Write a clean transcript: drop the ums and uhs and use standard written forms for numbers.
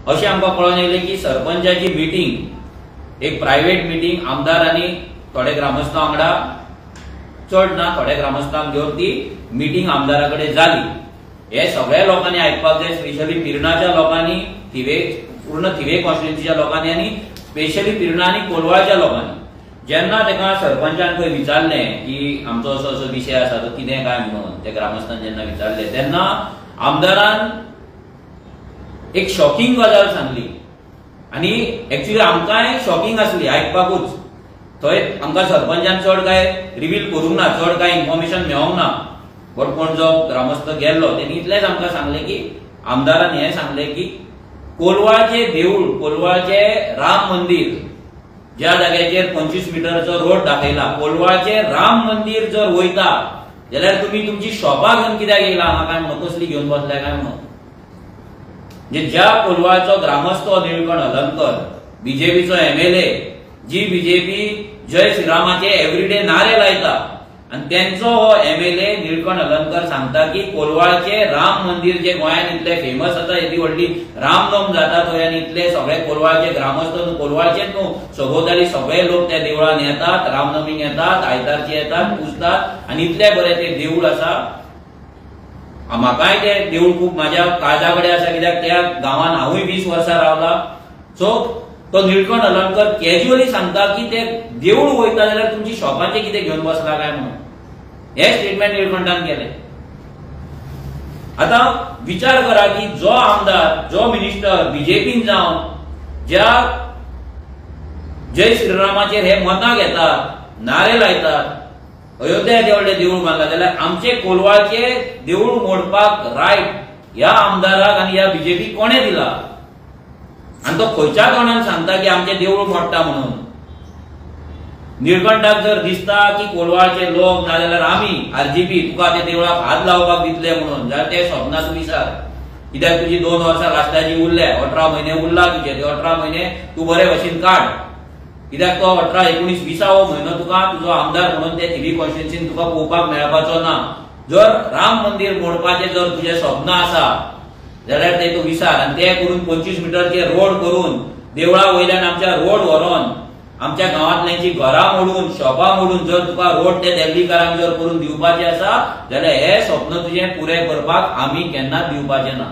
अशें आमकां कळोन येयलें की सरपंचाची मिटींग एक प्रायव्हेट मिटींग आमदार आनी थोडे ग्रामस्थां वांगडा चड ना थोड्या ग्रामस्थांक घेवन ती मिटींग आमदारा कडेन जाली। हे सगळ्या लोकांनी आयकपाक जाय, स्पेशली पिरणाच्या लोकांनी, पूर्ण थिवे कॉन्स्टिट्युएन्सीच्या लोकांनी आनी स्पेशली पिरणा आनी कोलवाळच्या लोकांनी। जेन्ना तेका सरपंचान खंय विचारलें की आमचो असो असो विशय आसा तो कितें काय म्हणून, ते ग्रामस्थान जेन्ना विचारलें तेन्ना आमदारान एक शॉकिंग गजाल सांगली आनी एक्चुअली आमकांय शॉकिंग आसली आयकपाकूच। थंय आमकां सरपंचान चड काय रिवील करूंक ना, चड काय इन्फॉर्मेशन मेळोंक ना, बट कोण जो ग्रामस्थ गेल्लो तेणी इतलेंच आमकां सांगलें की आमदारान हें सांगलें की कोलवाळचें देवूळ, कोलवाळचें राम मंदिर ज्या जाग्याचेर 25 मिटरचो रोड दाखयला, कोलवाळचें राम मंदिर जर वयता जाल्यार तुमी तुमची शॉपां घेवन कित्याक येयला हांगा काय म्हणून, कसली घेवन बसल्या काय म्हणून। म्हणजे ज्या कोलवाळचो ग्रामस्थ निळकंठ हलर्णकर, बीजेपीचो MLA, जी बीजेपी जय श्रीरामाचे एवरीडे नारे लायता आनी तेंचो हो MLA निळकंठ हलर्णकर सांगता की कोलवाळचें राम मंदिर जे गोंयांत इतले फेमस आसा, येदी व्हडली रामनवमी जाता थंय आनी इतले सगळे कोलवाळचे ग्रामस्थ कोलवाळचेच न्हू सभोवताली सगळे लोक त्या देवळान येतात, रामनवमीक येतात, आयतारचे येतात, पुजतात आनी इतले बरें ते देवूळ आसा। म्हाकाय ते देवूळ खूब म्हाज्या काळजा कडेन आसा, कित्याक त्या गांवांत हांवूय 20 वर्सां रावला। सो तो निळकंठ हलर्णकर कॅज्युअली सांगता की ते देवूळ वयता जाल्यार तुमची शॉपांचे कितें घेवन बसला काय म्हणून, हे स्टेटमेंट निळकंठान केलें। आता विचार करा की जो आमदार, जो मिनिस्टर बीजेपीन जावन ज्या जय श्रीरामाचेर हे मतां घेतात, नारे लायतात, अयोध्या देवळें देवूळ बांदला, जाल्यार आमचे कोलवाळचे देवूळ मोडपाक रायट ह्या आमदाराक आनी ह्या बीजेपी कोणे दिला? आनी तो खंयच्या तोंडान सांगता की आमचे देवूळ मोडटा म्हणून? निळकंठाक जर दिसता की कोलवाळचे लोक नाजाल्यार आमी RGP तुका ते देवळाक हात लावपाक दितले म्हणून, जाल्यार ते स्वप्नात विचार। कित्याक तुजी 2 वर्सां लास्टाची उरले, 18 म्हयने उरला तुजे, ते 18 म्हयने तूं बरे भशेन काड, कित्याक तो 18, 19, 20वो म्हयनो तुका तुजो आमदार म्हणून ते थिवी कॉन्स्टिट्युएन्सीन तुका पळोवपाक मेळपाचो ना। जर राम मंदिर मोडपाचें जर तुजें स्वप्न आसा जाल्यार ते तूं विचार, आनी ते करून 25 मिटरचे रोड करून देवळा वयल्यान आमच्या रोड व्हरोन आमच्या गांवांतल्यांची घरां मोडून, शॉपां मोडून जर तुका रोड ते दिल्लीकारांक जर करून दिवपाचे आसा जाल्यार हे स्वप्न तुजें पुराय करपाक आमी केन्नाच दिवपाचें ना।